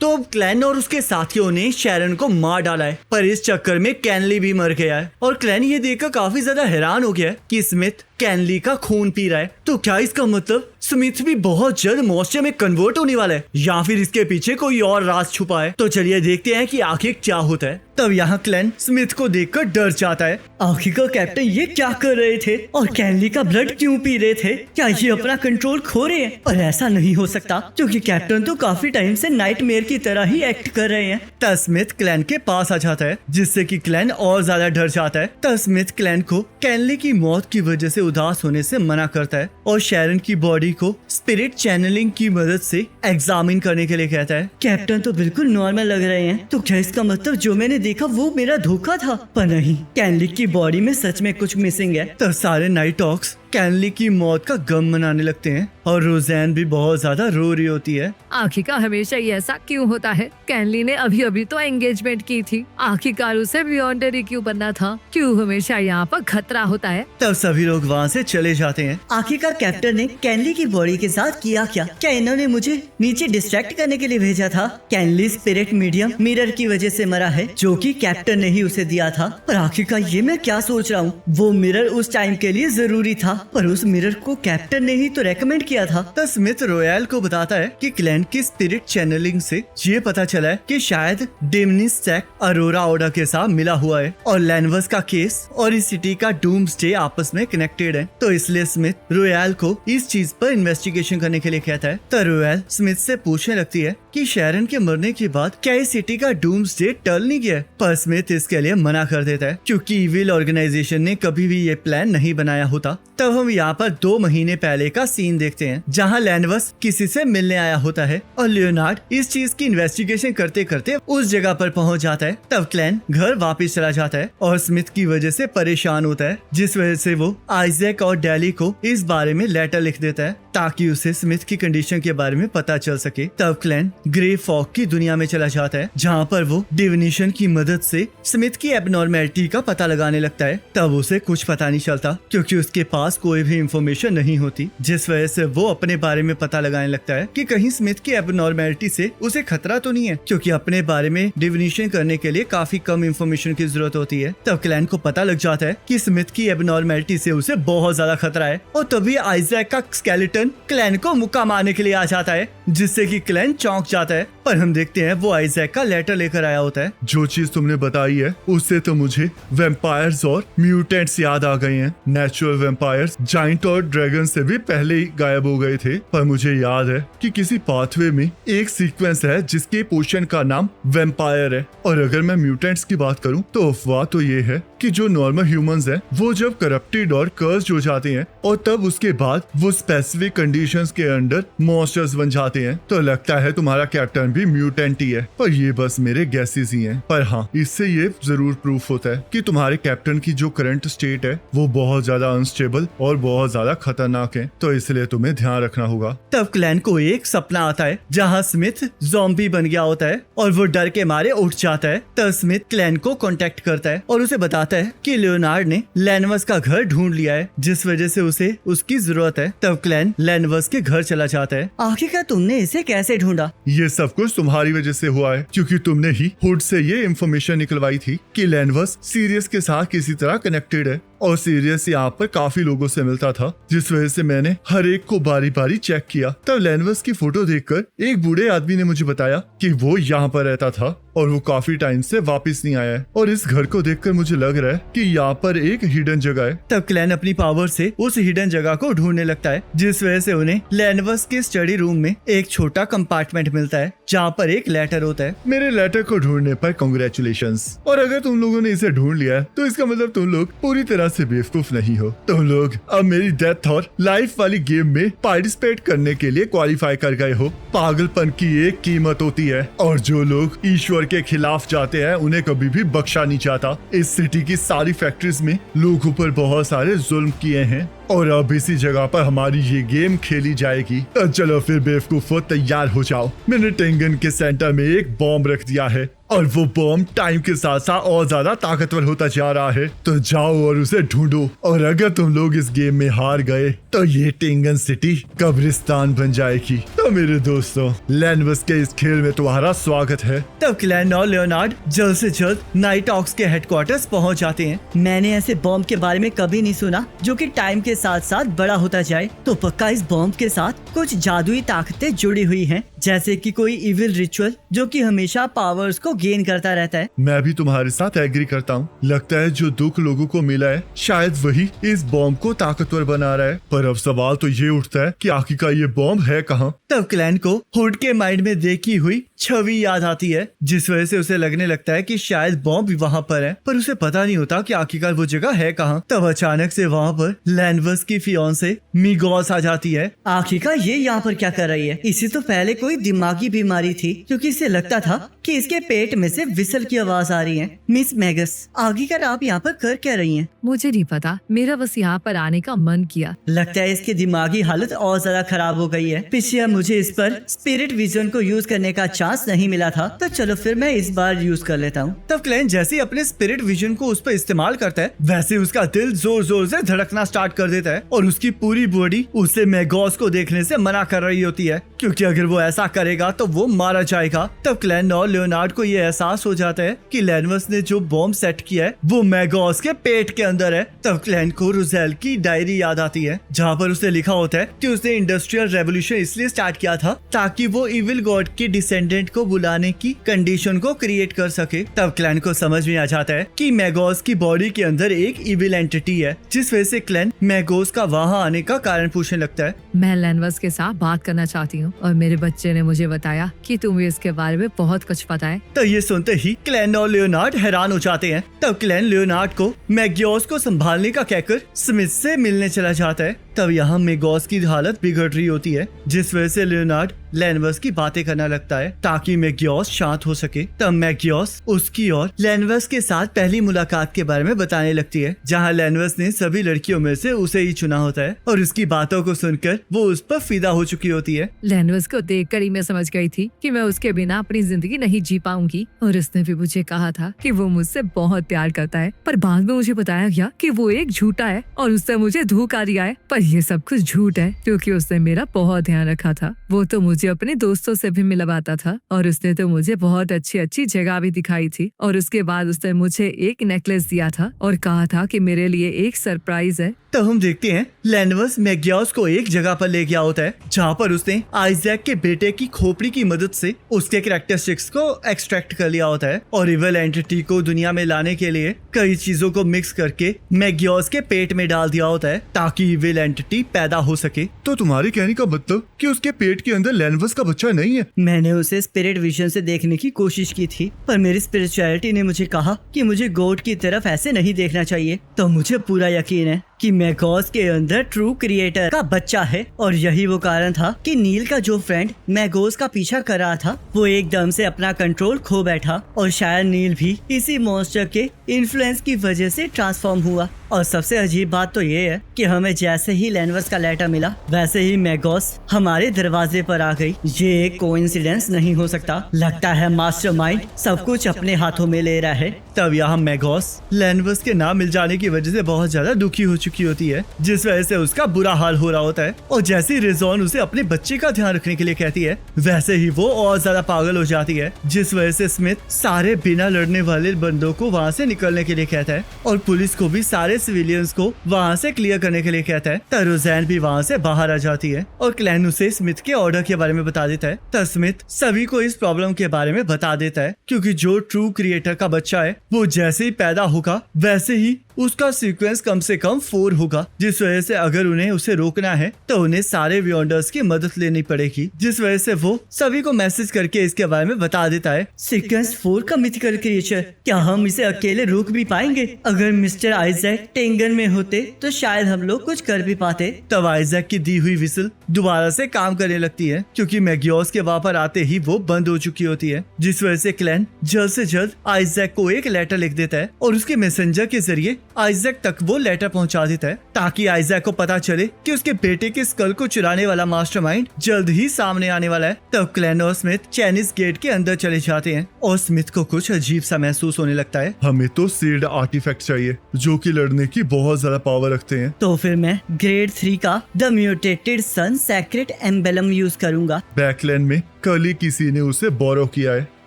तो अब क्लैन और उसके साथियों ने शैरन को मार डाला है, पर इस चक्कर में कैनली भी मर गया है। और क्लैन ये देखकर काफी ज्यादा हैरान हो गया है कि स्मिथ कैनली का खून पी रहा है। तो क्या इसका मतलब स्मिथ भी बहुत जल्द मॉन्स्टर में कन्वर्ट होने वाला है, या फिर इसके पीछे कोई और राज छुपा है? तो चलिए देखते हैं कि आखिर क्या होता है। तब यहाँ क्लैन स्मिथ को देखकर डर जाता है। आखिरकार कैप्टन ये क्या कर रहे थे और कैनली का ब्लड क्यों पी रहे थे? क्या ये अपना कंट्रोल खो रहे हैं? और ऐसा नहीं हो सकता क्योंकि कैप्टन तो काफी टाइम से नाइटमेयर की तरह ही एक्ट कर रहे हैं। तब स्मिथ क्लैन के पास आ जाता है, जिससे कि क्लैन और ज्यादा डर जाता है। तब स्मिथ क्लैन को कैनली की मौत की वजह से उदास होने से मना करता है और शैरन की बॉडी को स्पिरिट चैनलिंग की मदद से एग्जामिन करने के लिए कहता है। कैप्टन तो बिल्कुल नॉर्मल लग रहे हैं, तो क्या इसका मतलब जो मैंने देखा वो मेरा धोखा था? पर नहीं, कैनली की बॉडी में सच में कुछ मिसिंग है। तब सारे नाइट हॉक्स कैनली की मौत का गम मनाने लगते हैं और रोज़ैन भी बहुत ज्यादा रो रही होती है। आखिरकार हमेशा ही ऐसा क्यों होता है? कैनली ने अभी अभी तो एंगेजमेंट की थी, आखिरकार उसे बियॉन्डरी क्यों बनना था? क्यों हमेशा यहाँ पर खतरा होता है? तब सभी लोग वहाँ से चले जाते हैं। आखिरकार कैप्टन ने कैनली की बॉडी के साथ किया क्या? क्या इन्होंने मुझे नीचे डिस्ट्रैक्ट करने के लिए भेजा था? कैनली स्पिरिट मीडियम मिरर की वजह से मरा है, जो कि कैप्टन ने ही उसे दिया था। पर आखिरकार ये मैं क्या सोच रहा हूँ, वो मिरर उस टाइम के लिए जरूरी था, पर उस मिरर को कैप्टन ने ही तो रेकमेंड किया था। तब स्मिथ रॉयल को बताता है कि क्लैन की स्पिरिट चैनलिंग से ये पता चला है कि शायद डेमनिस स्टैक अरोरा ओडा के साथ मिला हुआ है और लैनवर्स का केस और इस सिटी का डूम्सडे आपस में कनेक्टेड है। तो इसलिए स्मिथ रॉयल को इस चीज पर इन्वेस्टिगेशन करने के लिए कहता है। तो रॉयल स्मिथ से पूछने लगती है कि शैरन के मरने के बाद क्या इस सिटी का डूम्सडे टल नहीं गया? पर स्मिथ इसके लिए मना कर देता है क्योंकि इविल ऑर्गेनाइजेशन ने कभी भी ये प्लान नहीं बनाया होता। तब हम यहाँ पर 2 महीने पहले का सीन देखते हैं जहाँ लैनवर्स किसी से मिलने आया होता है और लियोनार्ड इस चीज की इन्वेस्टिगेशन करते करते उस जगह पर पहुँच जाता है। तब क्लैन घर वापस चला जाता है और स्मिथ की वजह से परेशान होता है, जिस वजह से वो आइजैक और डैली को इस बारे में लेटर लिख देता है ताकि उसे स्मिथ की कंडीशन के बारे में पता चल सके। तब क्लैन ग्रे फॉग की दुनिया में चला जाता है जहाँ पर वो डिविनेशन की मदद से स्मिथ की एबनॉर्मेलिटी का पता लगाने लगता है। तब उसे कुछ पता नहीं चलता क्योंकि उसके पास कोई भी इंफॉर्मेशन नहीं होती, जिस वजह से वो अपने बारे में पता लगाने लगता है कि कहीं स्मिथ की एबनॉर्मेलिटी से उसे खतरा तो नहीं है, क्योंकि अपने बारे में डिविनेशन करने के लिए काफी कम इंफॉर्मेशन की जरूरत होती है। तब क्लैन को पता लग जाता है कि स्मिथ की एबनॉर्मेलिटी से उसे बहुत ज्यादा खतरा है और तभी आइजैक का स्केलेटन क्लैन को मुक्का मारने के लिए आ जाता है, जिससे कि क्लैन चौंक जाता है। पर हम देखते हैं वो आइजैक का लेटर लेकर आया होता है। जो चीज तुमने बताई है उससे तो मुझे वैम्पायर्स और म्यूटेंट्स याद आ गए हैं। नेचुरल वैम्पायर्स जाइंट और ड्रैगन से भी पहले ही गायब हो गए थे, पर मुझे याद है कि किसी पाथवे में एक सीक्वेंस है जिसके पोर्शन का नाम वैम्पायर है। और अगर मैं म्यूटेंट्स की बात करूं तो अफवाह तो ये है कि जो नॉर्मल ह्यूमंस हैं वो जब करप्टेड और कर्स्ड हो जाते हैं और तब उसके बाद वो स्पेसिफिक कंडीशंस के अंडर मॉन्स्टर्स बन जाते हैं। तो लगता है तुम्हारा कैप्टन भी म्यूटेंट ही है, पर ये बस मेरे गैसेस ही हैं। पर हाँ, इससे ये जरूर प्रूफ होता है कि तुम्हारे कैप्टन की जो करंट स्टेट है वो बहुत ज्यादा अनस्टेबल और बहुत ज्यादा खतरनाक है, तो इसलिए तुम्हें ध्यान रखना होगा। तब क्लैन को एक सपना आता है जहाँ स्मिथ ज़ॉम्बी बन गया होता है और वो डर के मारे उठ जाता है। तब स्मिथ क्लैन को कांटेक्ट करता है और उसे बताता है कि लियोनार्ड ने लैनवर्स का घर ढूंढ लिया है, जिस वजह से उसे उसकी जरूरत है। तब क्लैन लैनवर्स के घर चला जाता है। आखिरकार तुमने इसे कैसे ढूंढा? ये सब कुछ तुम्हारी वजह से हुआ है, क्योंकि तुमने ही हुड से ये इन्फॉर्मेशन निकलवाई थी कि लैनवर्स सीरियस के साथ किसी तरह कनेक्टेड है और सीरियस यहाँ पर काफी लोगों से मिलता था, जिस वजह से मैंने हर एक को बारी बारी चेक किया। तब लैनवर्स की फोटो देखकर एक बूढ़े आदमी ने मुझे बताया कि वो यहाँ पर रहता था और वो काफी टाइम से वापस नहीं आया है, और इस घर को देखकर मुझे लग रहा है कि यहाँ पर एक हिडन जगह है। तब क्लैन अपनी पावर से उस हिडन जगह को ढूंढने लगता है, जिस वजह से उन्हें लैनवर्स के स्टडी रूम में एक छोटा कंपार्टमेंट मिलता है जहाँ पर एक लेटर होता है। मेरे लेटर को ढूंढने पर कांग्रेचुलेशंस, और अगर तुम लोगों ने इसे ढूंढ लिया है तो इसका मतलब तुम लोग पूरी तरह से बेवकूफ नहीं हो। तुम लोग अब मेरी डेथ और लाइफ वाली गेम में पार्टिसिपेट करने के लिए क्वालिफाई कर गए हो। पागलपन की एक कीमत होती है और जो लोग ईश्वर के खिलाफ जाते हैं उन्हें कभी भी बख्शा नहीं जाता। इस सिटी की सारी फैक्ट्रीज में लोगों पर बहुत सारे जुल्म किए हैं और अब इसी जगह पर हमारी ये गेम खेली जाएगी। तो चलो फिर बेवकूफो तैयार हो जाओ। मैंने टेंगन के सेंटर में एक बॉम्ब रख दिया है और वो बॉम्ब टाइम के साथ साथ और ज्यादा ताकतवर होता जा रहा है। तो जाओ और उसे ढूंढो, और अगर तुम लोग इस गेम में हार गए तो ये टेंगन सिटी कब्रिस्तान बन जाएगी। तो मेरे दोस्तों, लैनवस के इस खेल में तुम्हारा स्वागत है। तब क्लैन और लियोनार्ड जल्द से जल्द नाइट ऑक्स के हेडक्वार्टर्स पहुंच जाते हैं। मैंने ऐसे बॉम्ब के बारे में कभी नहीं सुना जो कि टाइम के साथ साथ बड़ा होता जाए। तो पक्का इस बॉम्ब के साथ कुछ जादुई ताकतें जुड़ी हुई हैं, जैसे कि कोई इविल रिचुअल जो कि हमेशा पावर्स को गेन करता रहता है। मैं भी तुम्हारे साथ एग्री करता हूँ। लगता है जो दुख लोगों को मिला है शायद वही इस बॉम्ब को ताकतवर बना रहा है। पर अब सवाल तो ये उठता है कि आखिरकार ये बॉम्ब है कहाँ। तब क्लैन को हुड के माइंड में देखी हुई छवि याद आती है, जिस वजह से उसे लगने लगता है कि शायद बॉम्ब भी वहाँ पर है, पर उसे पता नहीं होता कि आखिरकार वो जगह है कहाँ। तब अचानक से वहाँ पर लैनवस की फियांसे मिगोस आ जाती है। आखिरकार ये यहाँ पर क्या कर रही है? इसे तो पहले कोई दिमागी बीमारी थी, क्योंकि इसे लगता था कि इसके पेट में से विसल की आवाज आ रही है। मिस मैगस, आखिरकार आप यहाँ पर कर क्या रही हैं? मुझे नहीं पता, मेरा बस यहाँ पर आने का मन किया। लगता है इसकी दिमागी हालत और ज्यादा खराब हो गई है। पिछले मुझे इस पर स्पिरिट विजन को यूज करने का चांस नहीं मिला था, तो चलो फिर मैं इस बार यूज कर लेता हूँ। तब क्लैन जैसे ही अपने स्पिरिट विजन को उस पर इस्तेमाल करता है, वैसे उसका दिल जोर जोर से धड़कना स्टार्ट कर देता है और उसकी पूरी बॉडी उसे मैगोस को देखने से मना कर रही होती है, क्योंकि अगर वो ऐसा करेगा तो वो मारा जाएगा। तब क्लैन और लियोनार्ड को ये एहसास हो जाता है कि लैनवस ने जो बॉम्ब सेट किया है वो मैगोस के पेट के अंदर है। तब क्लैन को रोज़ेल की डायरी याद आती है, जहाँ पर उसने लिखा होता है कि उसने इंडस्ट्रियल रेवोल्यूशन इसलिए स्टार्ट किया था ताकि वो इविल गॉड के डिसेंडेंट को बुलाने की कंडीशन को क्रिएट कर सके। तब क्लैन को समझ में आ जाता है कि मैगोस की बॉडी के अंदर एक इविल एंटिटी है, जिस वजह से क्लैन मैगोस का वहाँ आने का कारण पूछने लगता है। मैं लैनवस के साथ बात करना चाहती हूँ और मेरे बच्चे ने मुझे बताया कि तुम्हें इसके बारे में बहुत कुछ पता है। तो ये सुनते ही क्लैन और लियोनार्ड हैरान हो जाते हैं। तब क्लैन लियोनार्ड को मैगोस को संभालने का कहकर स्मिथ से मिलने चला जाता है। तब यहाँ मैगोस की हालत बिगड़ रही होती है, जिस वजह से लियोनार्ड लैनवस की बातें करना लगता है ताकि मैगोस शांत हो सके। तब मैगोस उसकी और लैनवस के साथ पहली मुलाकात के बारे में बताने लगती है, जहाँ लैनवस ने सभी लड़कियों में से उसे ही चुना होता है और उसकी बातों को सुनकर वो उस पर फिदा हो चुकी होती है। लैनवस को देखकर ही मैं समझ गई थी कि मैं उसके बिना अपनी जिंदगी नहीं जी पाऊंगी, और उसने भी मुझे कहा था कि वो मुझसे बहुत प्यार करता है। पर बाद में मुझे बताया गया कि वो एक झूठा है और उसने मुझे धोखा दिया है। पर ये सब कुछ झूठ है, क्योंकि उसने मेरा बहुत ध्यान रखा था। वो तो मुझे अपने दोस्तों से भी मिलवाता था और उसने तो मुझे बहुत अच्छी अच्छी जगह भी दिखाई थी। और उसके बाद उसने मुझे एक नेकलेस दिया था और कहा था कि मेरे लिए एक सरप्राइज है। तो हम देखते हैं लैनवस मैगोस को एक जगह पर ले गया होता है, जहाँ पर उसने आइजैक के बेटे की खोपड़ी की मदद से उसके कैरेक्टरिस्टिक्स को एक्सट्रैक्ट कर लिया होता है और इविल एंटिटी को दुनिया में लाने के लिए कई चीजों को मिक्स करके मैगोस के पेट में डाल दिया होता है ताकि इविल एंटिटी पैदा हो सके। तो तुम्हारे कहने का मतलब कि उसके पेट के अंदर लैनवस का बच्चा नहीं है? मैंने उसे स्पिरिट विजन से देखने की कोशिश की थी, पर मेरी स्पिरिचुअलिटी ने मुझे कहा कि मुझे गॉड की तरफ ऐसे नहीं देखना चाहिए। तो मुझे पूरा यकीन है कि मैगोस के अंदर ट्रू क्रिएटर का बच्चा है, और यही वो कारण था कि नील का जो फ्रेंड मैगोस का पीछा कर रहा था वो एकदम से अपना कंट्रोल खो बैठा, और शायद नील भी इसी मॉन्स्टर के इन्फ्लुएंस की वजह से ट्रांसफॉर्म हुआ। और सबसे अजीब बात तो ये है कि हमें जैसे ही लैनवस का लेटर मिला वैसे ही मैगोस हमारे दरवाजे पर आ गई। ये एक कोइंसिडेंस नहीं हो सकता। लगता है मास्टरमाइंड सब कुछ अपने हाथों में ले रहा है। तब यहाँ मैगोस लैनवस के ना मिल जाने की वजह से बहुत ज्यादा दुखी हो चुकी होती है, जिस वजह से उसका बुरा हाल हो रहा होता है। और जैसे ही रिजॉन उसे अपने बच्चे का ध्यान रखने के लिए कहती है, वैसे ही वो और ज्यादा पागल हो जाती है, जिस वजह से स्मिथ सारे बिना लड़ने वाले बंदों को वहाँ से निकलने के लिए कहता है और पुलिस को भी सारे सिविलियंस को वहाँ से क्लियर करने के लिए कहता है। तब रोज़ैन भी वहाँ से बाहर आ जाती है और क्लैन उसे स्मिथ के ऑर्डर के बारे में बता देता है। तब स्मिथ सभी को इस प्रॉब्लम के बारे में बता देता है, क्योंकि जो ट्रू क्रिएटर का बच्चा है वो जैसे ही पैदा होगा वैसे ही उसका सीक्वेंस कम से कम 4 होगा, जिस वजह से अगर उन्हें उसे रोकना है तो उन्हें सारे वियॉन्डर्स की मदद लेनी पड़ेगी, जिस वजह से वो सभी को मैसेज करके इसके बारे में बता देता है। सीक्वेंस 4 का मिथिकल क्रिएचर, क्या हम इसे अकेले रोक भी पाएंगे? अगर मिस्टर आइजैक टेंगन में होते तो शायद हम लोग कुछ कर भी पाते। तब आइजैक की दी हुई विसल दोबारा से काम करने लगती है, क्योंकि मैगोस के वहाँ पर आते ही वो बंद हो चुकी होती है, जिस वजह से क्लैन जल्द से जल्द आइजैक को एक लेटर लिख देता है और उसके मैसेंजर के जरिए आइजैक तक वो लेटर पहुंचा देता है ताकि आइजैक को पता चले कि उसके बेटे के स्कल को चुराने वाला मास्टरमाइंड जल्द ही सामने आने वाला है। तब क्लेन और स्मिथ चाइनीज गेट के अंदर चले जाते हैं और स्मिथ को कुछ अजीब सा महसूस होने लगता है। हमें तो सील्ड आर्टिफैक्ट चाहिए जो कि लड़ने की बहुत ज्यादा पावर रखते हैं। तो फिर मैं ग्रेड 3 का the mutated sun secret emblem use करूंगा। बैकलैंड में कल ही किसी ने उसे बोरो किया है।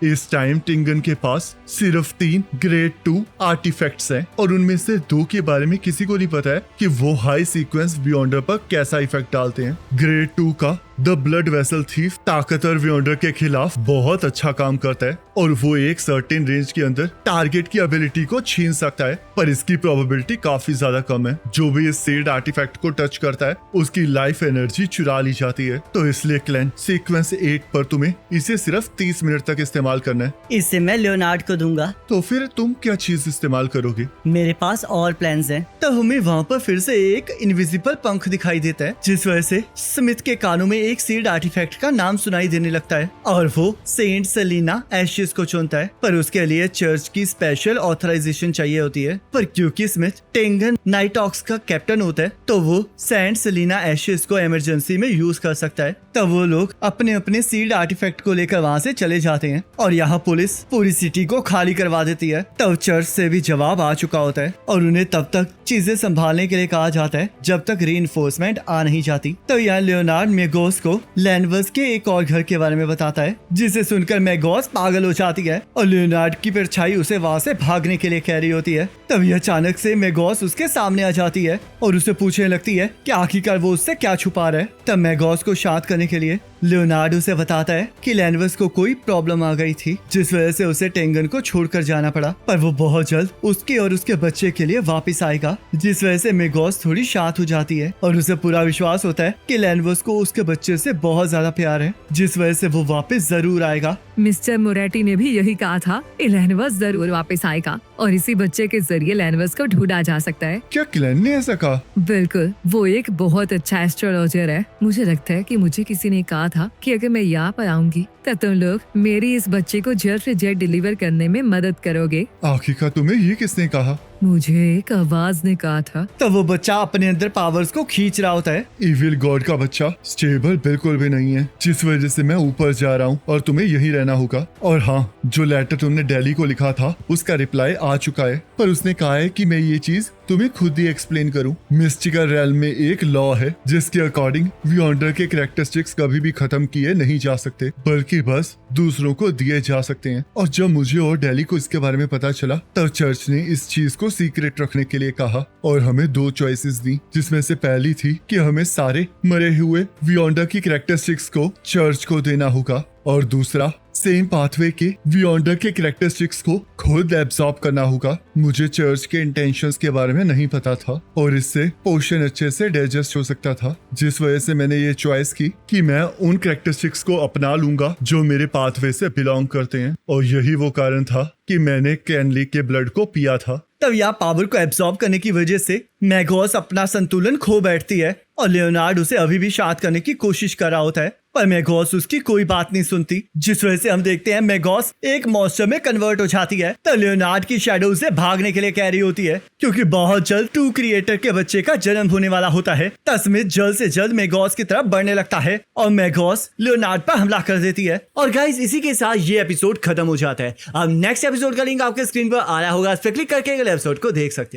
इस टाइम टिंगन के पास सिर्फ 3 ग्रेड 2 आर्टिफैक्ट्स हैं और उनमें से 2 के बारे में किसी को नहीं पता है कि वो हाई सीक्वेंस बियॉन्डर पर कैसा इफेक्ट डालते हैं। ग्रेड 2 का द ब्लड वेसल थीफ ताकतवर बियॉन्डर के खिलाफ बहुत अच्छा काम करता है और वो एक सर्टेन रेंज के अंदर टारगेट की एबिलिटी को छीन सकता है, पर इसकी प्रोबेबिलिटी काफी ज्यादा कम है। जो भी इस सील्ड आर्टिफैक्ट को टच करता है उसकी लाइफ एनर्जी चुरा ली जाती है। तो इसलिए क्लैन सीक्वेंस 8 पर तुम्हें इसे सिर्फ 30 मिनट तक इस्तेमाल करना है। इससे मैं लियोनार्ड को दूंगा। तो फिर तुम क्या चीज इस्तेमाल करोगे? मेरे पास और प्लान्स हैं। तब हमें वहाँ पर फिर से एक इनविजिबल पंख दिखाई देता है जिस वजह से स्मिथ के कानों में एक सील्ड आर्टिफैक्ट का नाम सुनाई देने लगता है और वो सेंट सेलिना एशेस को चुनता है, पर उसके लिए चर्च की स्पेशल ऑथराइजेशन चाहिए होती है। पर क्योंकि स्मिथ टेंगन नाइट ऑक्स का कैप्टन होता है तो वो सेंट सेलिना एशेस को इमरजेंसी में यूज कर सकता है। तब वो लोग अपने अपने सील्ड आर्टिफैक्ट को लेकर वहाँ से चले जाते हैं और यहाँ पुलिस पूरी सिटी को खाली करवा देती है। तब चर्च से भी जवाब आ चुका होता है और उन्हें तब तक चीजें संभालने के लिए कहा जाता है जब तक रीइंफोर्समेंट आ नहीं जाती। तो यहाँ लियोनार्ड मेगोस को लैनवर्स के एक और घर के बारे में बताता है जिसे सुनकर मेगोस पागल हो जाती है और लियोनार्ड की परछाई उसे वहाँ से भागने के लिए कह रही होती है। तभी अचानक से मेगोस उसके सामने आ जाती है और उसे पूछने लगती है कि आखिरकार वो उससे क्या छुपा रहा है। तब मेगोस को शांत करने के लिए लियोनार्ड उसे बताता है कि लैनवर्स को कोई प्रॉब्लम आ गई थी जिस वजह से उसे टेंगन को छोड़कर जाना पड़ा, पर वो बहुत जल्द उसके और उसके बच्चे के लिए वापस आएगा, जिस वजह से मेगोस थोड़ी शांत हो जाती है और उसे पूरा विश्वास होता है कि लैनवर्स को उसके बच्चे से बहुत ज्यादा प्यार है, जिस वजह से वो वापस जरूर आएगा। मिस्टर मोरेटी ने भी यही कहा था कि लैनवर्स जरूर वापस आएगा और इसी बच्चे के जरिए लैनवर्स को ढूंढा जा सकता है। क्या क्लैन ने ऐसा कहा? बिल्कुल, वो एक बहुत अच्छा एस्ट्रोलॉजर है। मुझे लगता है कि मुझे किसी ने कहा था कि अगर मैं यहाँ पर आऊंगी तब तुम लोग मेरी इस बच्चे को जल्द से जल्द डिलीवर करने में मदद करोगे। आखिरकार तुम्हें ये किसने कहा? मुझे एक आवाज ने कहा था। तब वो बच्चा अपने अंदर पावर्स को खींच रहा होता है। इविल गॉड का बच्चा स्टेबल बिल्कुल भी नहीं है, जिस वजह से मैं ऊपर जा रहा हूँ और तुम्हें यही रहना होगा। और हाँ, जो लेटर तुमने दिल्ली को लिखा था उसका रिप्लाई आ चुका है, पर उसने कहा है कि मैं ये चीज तुम्हें खुद ही एक्सप्लेन करूं। मिस्टिकल रेल्म में एक लॉ है जिसके अकॉर्डिंग बियॉन्डर के कैरेक्टरिस्टिक्स कभी भी खत्म किए नहीं जा सकते, बल्कि बस दूसरों को दिए जा सकते हैं। और जब मुझे और दिल्ली को इसके बारे में पता चला तब चर्च ने इस चीज को सीक्रेट रखने के लिए कहा और हमें 2 चॉइसेस दी, जिसमें से पहली थी कि हमें सारे मरे हुए बियॉन्डर की कैरेक्टरिस्टिक्स को चर्च को देना होगा और दूसरा सेम पाथवे के बियॉन्डर के कैरेक्टरिस्टिक्स को खुद एब्सॉर्ब करना होगा। मुझे चर्च के इंटेंशंस के बारे में नहीं पता था और इससे पोशन अच्छे से डाइजेस्ट हो सकता था, जिस वजह से मैंने ये चॉइस की कि मैं उन कैरेक्टरिस्टिक्स को अपना लूंगा जो मेरे पाथवे से बिलोंग करते हैं। और यही वो कारण था कि मैंने कैनली के ब्लड को पिया था। तब यहाँ पावर को एब्सॉर्ब करने की वजह से मेगोस अपना संतुलन खो बैठती है और लियोनार्ड उसे अभी भी शांत करने की कोशिश कर रहा होता है, पर मेगोस उसकी कोई बात नहीं सुनती, जिस वजह से हम देखते हैं मेगोस एक मॉन्स्टर में कन्वर्ट हो जाती है। तो लियोनार्ड की शैडो उसे भागने के लिए कह रही होती है क्योंकि बहुत जल्द 2 क्रिएटर के बच्चे का जन्म होने वाला होता है। तस्मिथ जल्द से जल्द मेगोस की तरफ बढ़ने लगता है और मेगोस लियोनार्ड पर हमला कर देती है। और गाइस, इसी के साथ ये एपिसोड खत्म हो जाता है। अब नेक्स्ट एपिसोड का लिंक आपके स्क्रीन पर आ रहा होगा, उस पर क्लिक करके अगले एपिसोड को देख सकते हो।